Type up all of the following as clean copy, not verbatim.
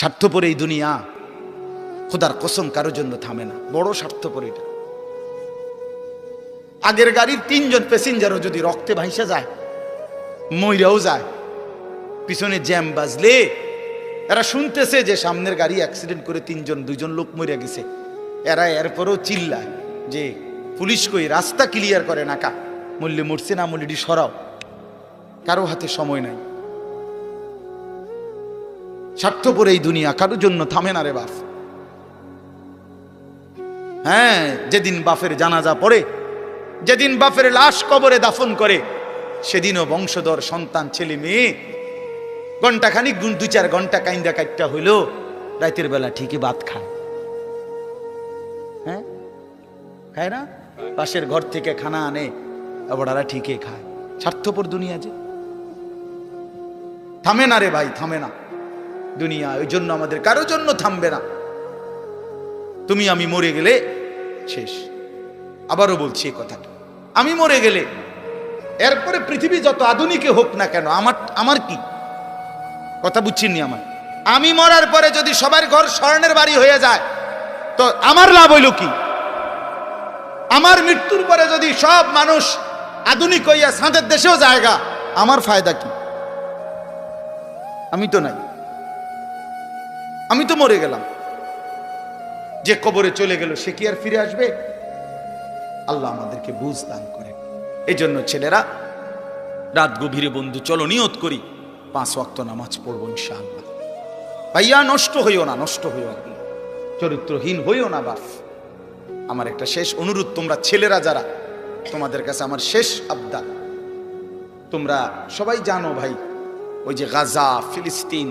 স্বার্থপর এই দুনিয়া, খোদার কসম কারোর জন্য থামে না। বড় স্বার্থপর এটা। আগের গাড়ির 3 জন প্যাসেঞ্জারও যদি রক্তে ভাইসা যায়, মইরাও যায়, পিছনে জ্যাম বাজলে এরা শুনতেছে যে সামনের গাড়ি অ্যাক্সিডেন্ট করে 2 জন লোক মরে গেছে, এরা এরপরও চিল্লায় যে পুলিশ কই, রাস্তা ক্লিয়ার করে নাকা, মরলে মরছে, না মরলে সরাও। কারো হাতে সময় নাই। স্বার্থপর এই দুনিয়া, কারোর জন্য থামে না রে বাপ। হ্যাঁ, যেদিন বাপের জানাজা পড়ে, যেদিন বাপের লাশ কবরে দাফন করে, সেদিনও বংশধর সন্তান ছেলে মেয়ে ঘন্টাখানিক 2-4 ঘন্টা কাইন্দা কাইটটা হইলো, রাতের বেলা ঠিকই ভাত খায়। হ্যাঁ, খায় না? পাশের ঘর থেকে খানা আনে, ওরা ঠিকই খায়। স্বার্থপর দুনিয়া যে, থামে না রে ভাই, থামে না দুনিয়া। ওই জন্য আমাদের কারোর জন্য থামবে না। তুমি আমি মরে গেলে শেষ। আবারও বলছি এই কথাটা, আমি মরে গেলে এরপরে পৃথিবী যত আধুনিকে হোক না কেন, আমার কি কথা বুঝছিনি? আমি মরার পরে যদি সবার ঘর স্বর্ণের বাড়ি হয়ে যায়, তো আমার লাভ হইল কি? আমার মৃত্যুর পরে যদি সব মানুষ আধুনিক হইয়া সাঁতের দেশেও জায়গা, আমার ফায়দা কি? আমি তো নাই, আমি তো মরে গেলাম। যে কবরে চলে গেল সে কি আর ফিরে আসবে? আল্লাহ আমাদেরকে বুঝ দান করে। এই জন্য ছেলেরা, রাত গভীরে বন্ধু চলো নিয়ত করি 5 ওয়াক্ত নামাজ পড়বো ইনশাআল্লাহ। ভাইয়া নষ্ট হইও না, নষ্ট হইও না, চরিত্রহীন হইও না বাপ। আমার একটা শেষ অনুরোধ, তোমরা ছেলেরা যারা, তোমাদের কাছে আমার শেষ আবদার, তোমরা সবাই জানো ভাই, ওই যে গাজা, ফিলিস্তিন,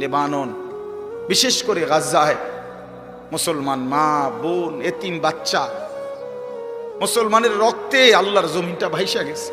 লেবানন, বিশেষ করে গাজায় মুসলমান মা বোন, এতিম বাচ্চা, মুসলমানের রক্তে আল্লাহর জমিনটা ভাইসা গেছে।